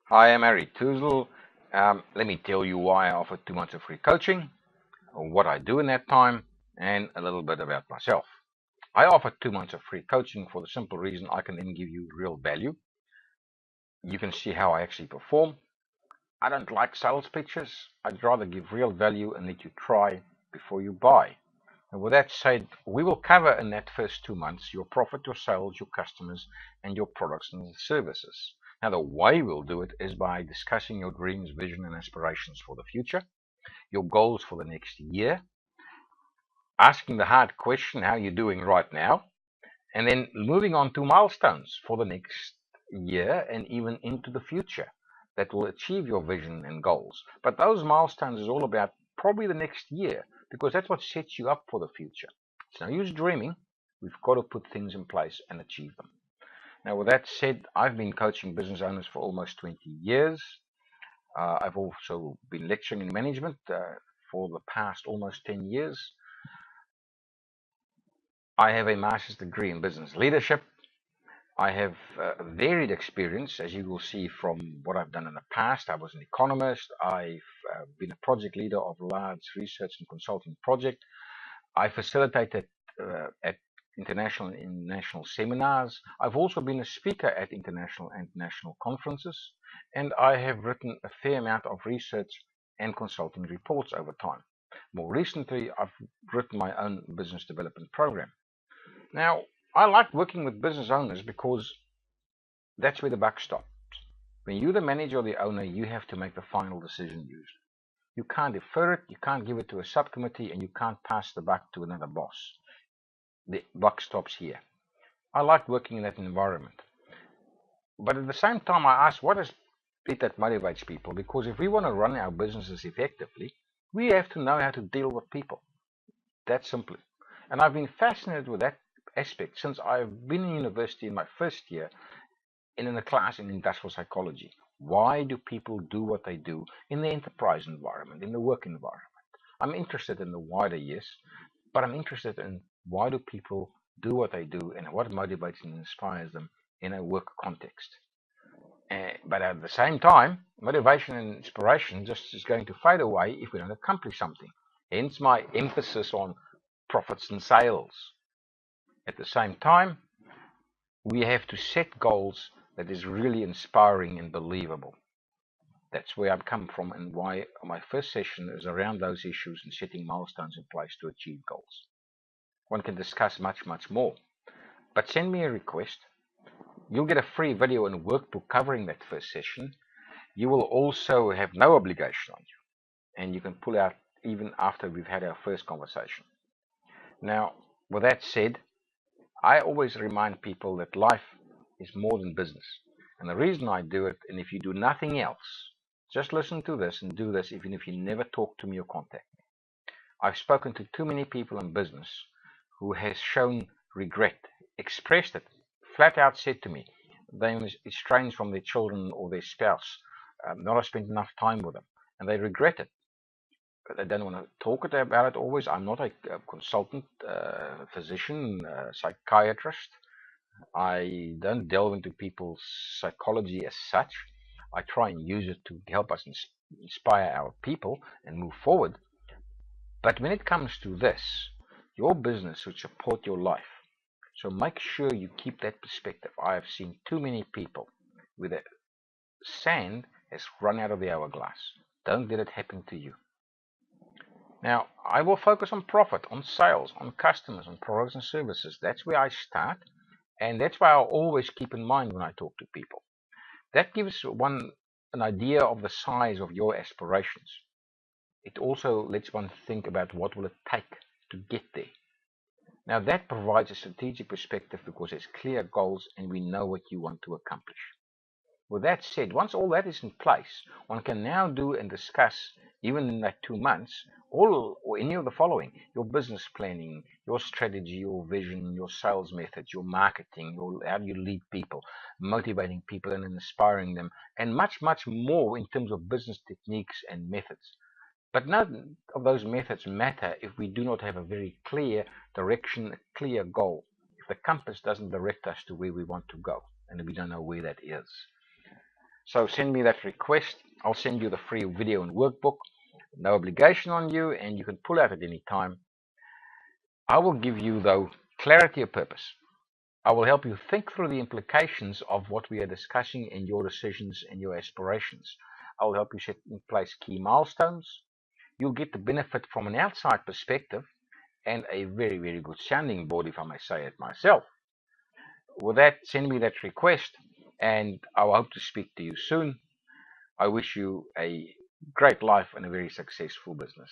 Hi, I'm Harry Toozle. Let me tell you why I offer 2 months of free coaching, what I do in that time, and a little bit about myself. I offer 2 months of free coaching for the simple reason I can then give you real value. You can see how I actually perform. I don't like sales pitches. I'd rather give real value and let you try before you buy. And with that said, we will cover in that first 2 months your profit, your sales, your customers, and your products and services. Now, the way we'll do it is by discussing your dreams, vision, and aspirations for the future, your goals for the next year, asking the hard question, how are you doing right now? And then moving on to milestones for the next year and even into the future that will achieve your vision and goals. But those milestones is all about probably the next year because that's what sets you up for the future. It's no use dreaming. We've got to put things in place and achieve them. Now, with that said, I've been coaching business owners for almost 20 years. I've also been lecturing in management for the past almost 10 years. I have a master's degree in business leadership. I have varied experience, as you will see from what I've done in the past. I was an economist. I've been a project leader of large research and consulting project. I facilitated at international and national seminars. I've also been a speaker at international and national conferences, and I have written a fair amount of research and consulting reports over time. More recently, I've written my own business development program. Now, I like working with business owners because that's where the buck stops. When you're the manager or the owner, you have to make the final decision usually. You can't defer it, you can't give it to a subcommittee, and you can't pass the buck to another boss. The buck stops here. I like working in that environment. But at the same time, I ask, what is it that motivates people? Because if we want to run our businesses effectively, we have to know how to deal with people. That simply. And I've been fascinated with that aspect since I've been in university in my first year in a class in industrial psychology. Why do people do what they do in the enterprise environment, in the work environment? I'm interested in the wider, yes, but I'm interested in why do people do what they do and what motivates and inspires them in a work context. But at the same time, motivation and inspiration just is going to fade away if we don't accomplish something. Hence my emphasis on profits and sales. At the same time, we have to set goals that is really inspiring and believable. That's where I've come from and why my first session is around those issues and setting milestones in place to achieve goals. One can discuss much, much more. But send me a request. You'll get a free video and workbook covering that first session. You will also have no obligation on you, and you can pull out even after we've had our first conversation. Now, with that said, I always remind people that life is more than business. And the reason I do it, and if you do nothing else, just listen to this and do this even if you never talk to me or contact me. I've spoken to too many people in business who has shown regret, expressed it, flat out said to me, they were estranged from their children or their spouse, not have spent enough time with them, and they regret it. But they don't want to talk about it always. I'm not a consultant, physician, psychiatrist. I don't delve into people's psychology as such. I try and use it to help us inspire our people and move forward. But when it comes to this, your business should support your life. So make sure you keep that perspective. I have seen too many people where the sand has run out of the hourglass. Don't let it happen to you. Now, I will focus on profit, on sales, on customers, on products and services. That's where I start, and that's why I'll always keep in mind when I talk to people. That gives one an idea of the size of your aspirations. It also lets one think about what will it take to get there. Now that provides a strategic perspective because there's clear goals and we know what you want to accomplish. With that said, once all that is in place, one can now do and discuss, even in that 2 months, all or any of the following: your business planning, your strategy, your vision, your sales methods, your marketing, how do you lead people, motivating people and inspiring them, and much, much more in terms of business techniques and methods. But none of those methods matter if we do not have a very clear direction, a clear goal. If the compass doesn't direct us to where we want to go, and we don't know where that is. So send me that request. I'll send you the free video and workbook. No obligation on you, and you can pull out at any time. I will give you, though, clarity of purpose. I will help you think through the implications of what we are discussing in your decisions and your aspirations. I will help you set in place key milestones. You'll get the benefit from an outside perspective and a very, very good sounding board, if I may say it myself. With that, send me that request, and I hope to speak to you soon. I wish you a great life and a very successful business.